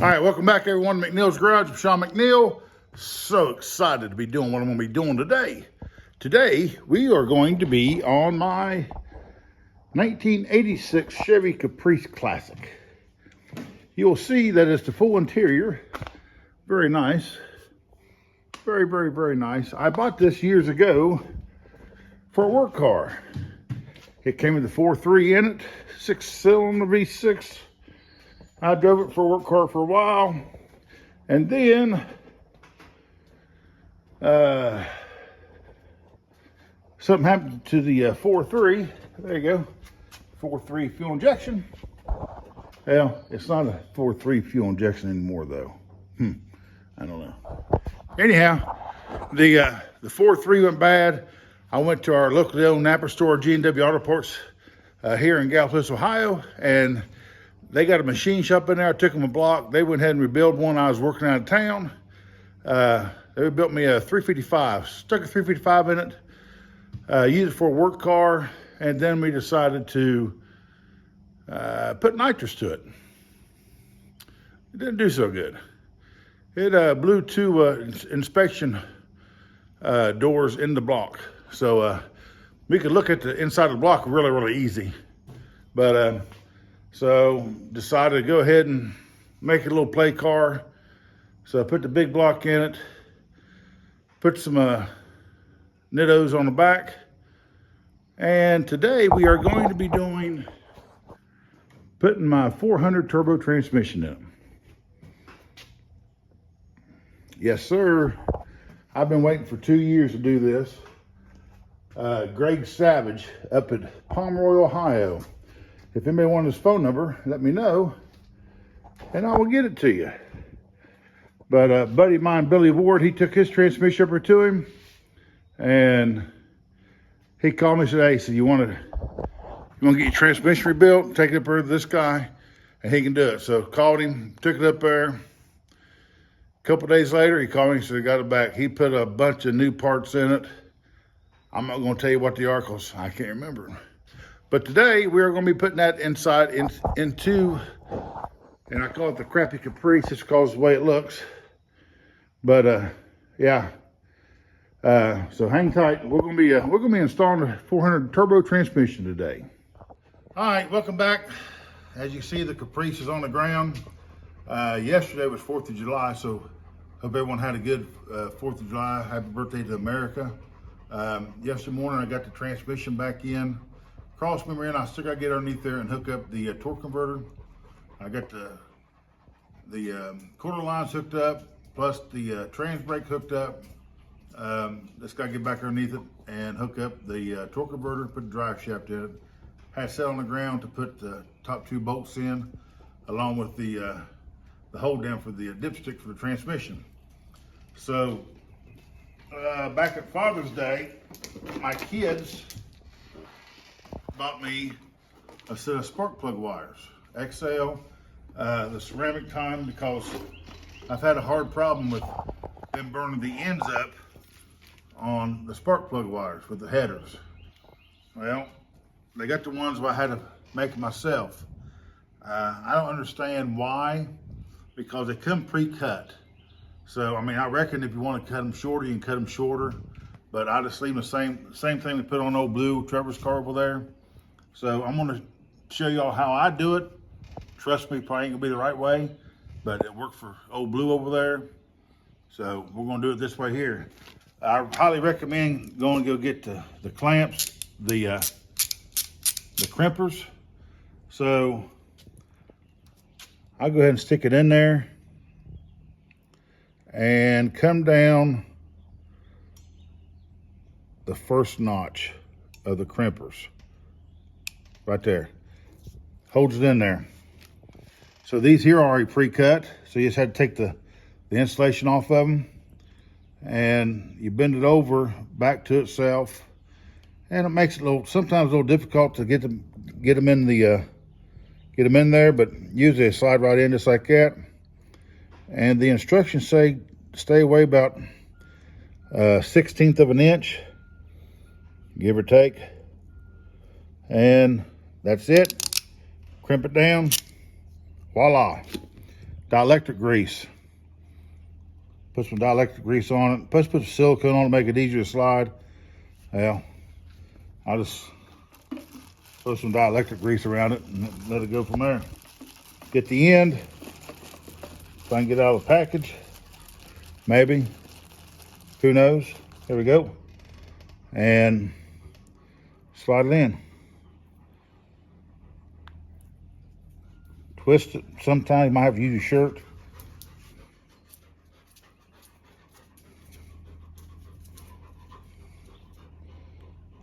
All right, welcome back everyone to McNeil's Garage. I'm Sean McNeil. So excited to be doing what I'm going to be doing today. Today, we are going to be on my 1986 Chevy Caprice Classic. You'll see that it's the full interior. Very nice. Very, very, very nice. I bought this years ago for a work car. It came with the 4.3 in it, 6-cylinder V6. I drove it for a work car for a while, and then something happened to the 4.3. There you go, 4.3 fuel injection. Well, it's not a 4.3 fuel injection anymore, though. I don't know. Anyhow, the 4.3 went bad. I went to our locally owned Napa store, G&W Auto Parts, here in Gallipolis, Ohio, and they got a machine shop in there. I took them a block. They went ahead and rebuilt one. I was working out of town. They built me a 355. Stuck a 355 in it. Used it for a work car. And then we decided to put nitrous to it. It didn't do so good. It blew two inspection doors in the block. So we could look at the inside of the block really, really easy. But so decided to go ahead and make it a little play car. So I put the big block in it, put some nittos on the back. And today we are going to be putting my 400 turbo transmission in it. Yes, sir. I've been waiting for 2 years to do this. Greg Savage up at Pomeroy, Ohio. If anybody wants his phone number, let me know, and I will get it to you. But a buddy of mine, Billy Ward, he took his transmission over to him, and he called me and said, "Hey," he said, you want to get your transmission rebuilt? Take it up there to this guy, and he can do it." So called him, took it up there. A couple days later, he called me and said, "I got it back." He put a bunch of new parts in it. I'm not going to tell you what they are because I can't remember. But today we are going to be putting that inside into, and I call it the crappy Caprice just because of the way it looks. But yeah. So hang tight. We're going to be installing a 400 turbo transmission today. All right, welcome back. As you see, the Caprice is on the ground. Yesterday was 4th of July, so hope everyone had a good 4th of July. Happy birthday to America. Yesterday morning I got the transmission back in. Cross member in, I still got to get underneath there and hook up the torque converter. I got the quarter lines hooked up, plus the trans brake hooked up. Just got to get back underneath it and hook up the torque converter, put the drive shaft in it. Had it set on the ground to put the top 2 bolts in, along with the hold down for the dipstick for the transmission. So back at Father's Day, my kids bought me a set of spark plug wires, Accel, the ceramic time, because I've had a hard problem with them burning the ends up on the spark plug wires with the headers. Well, they got the ones where I had to make myself. I don't understand why, because they come pre-cut. So, I mean, I reckon if you want to cut them shorter, you can cut them shorter, but I just leave the same thing we put on old Blue, Trevor's car over there. So I'm gonna show y'all how I do it. Trust me, probably ain't gonna be the right way, but it worked for old Blue over there. So we're gonna do it this way here. I highly recommend going to go get the clamps, the crimpers. So I'll go ahead and stick it in there and come down the first notch of the crimpers. Right there, holds it in there. So these here are already pre-cut, so you just had to take the insulation off of them, and you bend it over back to itself, and it makes it sometimes a little difficult to get them in there, but usually they slide right in just like that. And the instructions say stay away about 1/16 of an inch, give or take. And that's it. Crimp it down. Voila. dielectric grease. Put some dielectric grease on it. Put some silicone on it to make it easier to slide. Well, I'll just throw some dielectric grease around it and let it go from there. Get the end. If I can get it out of the package. Maybe. Who knows? There we go. And slide it in. Twist it. Sometimes you might have to use your shirt.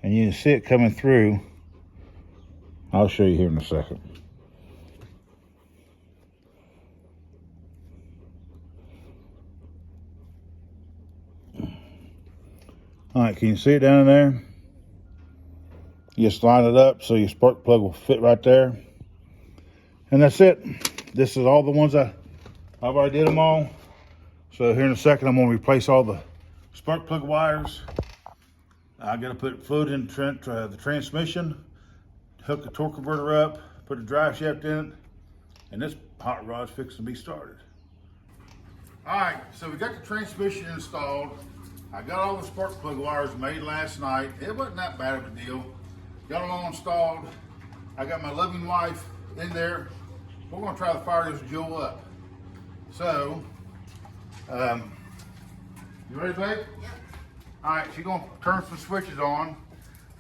And you can see it coming through. I'll show you here in a second. All right, can you see it down in there? You just line it up so your spark plug will fit right there. And that's it. This is all the ones I've already did them all. So here in a second, I'm gonna replace all the spark plug wires. I gotta put fluid in the transmission, hook the torque converter up, put a drive shaft in it, and this hot rod's fixing to be started. All right, so we got the transmission installed. I got all the spark plug wires made last night. It wasn't that bad of a deal. Got them all installed. I got my loving wife in there. We're gonna try to fire this jewel up. So, you ready, babe? Yeah. All right, she's gonna turn some switches on,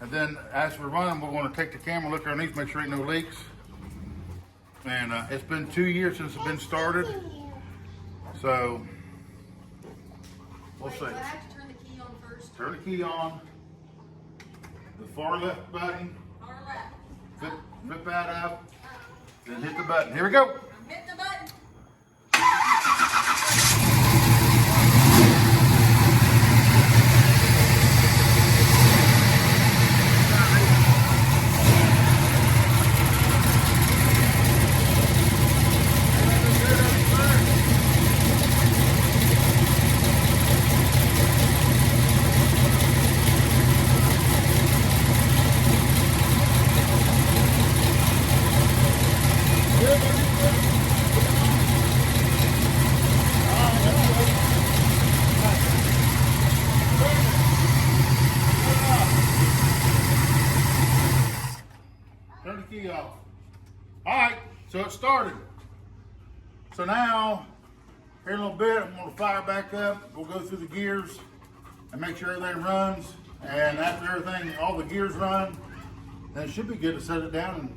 and then as we're running, we're gonna take the camera, look underneath, make sure ain't no leaks. And it's been 2 years since it's been started, so we'll see. Do I have to turn the key on first? Turn the key on. The far left button. Far left. Flip that up. Then hit the button. Here we go. I'm hitting the button. Turn the key off. All right, so it started. So now, here in a little bit, I'm gonna fire back up. We'll go through the gears and make sure everything runs. And after everything, all the gears run, then it should be good to set it down and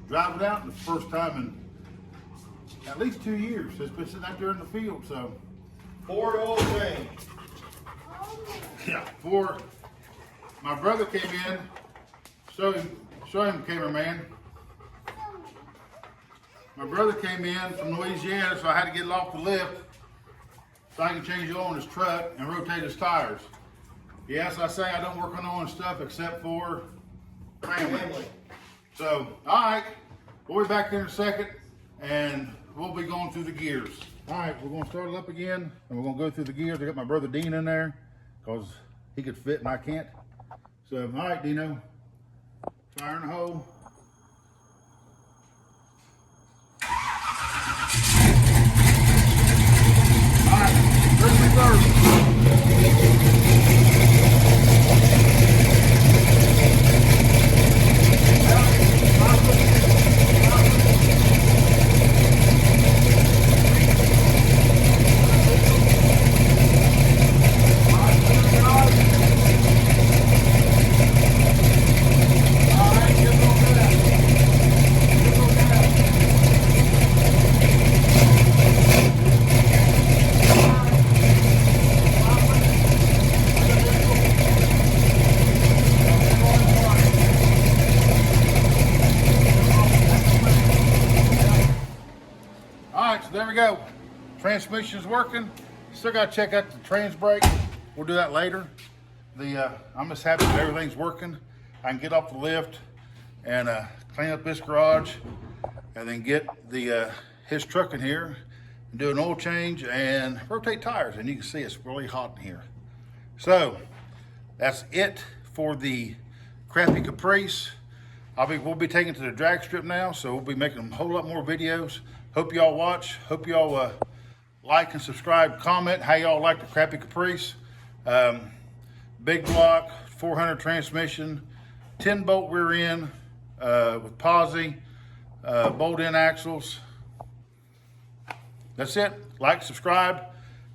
drive it out. The first time in at least 2 years. It's been sitting out there in the field, so. Ford oil change. Yeah, before my brother came in, show him, cameraman. My brother came in from Louisiana, so I had to get it off the lift so I can change the oil in his truck and rotate his tires. Yes, I say I don't work on oil and stuff except for family. So, all right, we'll be back there in a second and we'll be going through the gears. All right, we're gonna start it up again and we're gonna go through the gears. I got my brother Dean in there because he could fit and I can't. So, all right, Dino, fire in the hole. All right, first things first. There we go. Transmission's working. Still got to check out the trans brake. We'll do that later. I'm just happy that everything's working. I can get off the lift and clean up this garage, and then get his truck in here and do an oil change and rotate tires. And you can see it's really hot in here. So that's it for the crappy Caprice. We'll be taking it to the drag strip now, so we'll be making a whole lot more videos. Hope y'all watch. Hope y'all like and subscribe, comment how y'all like the crappy Caprice. Big block, 400 transmission, 10 bolt rear end with posi, bolt in axles. That's it. Like, subscribe,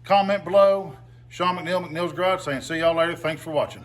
comment below. Sean McNeil, McNeil's Garage, saying see y'all later. Thanks for watching.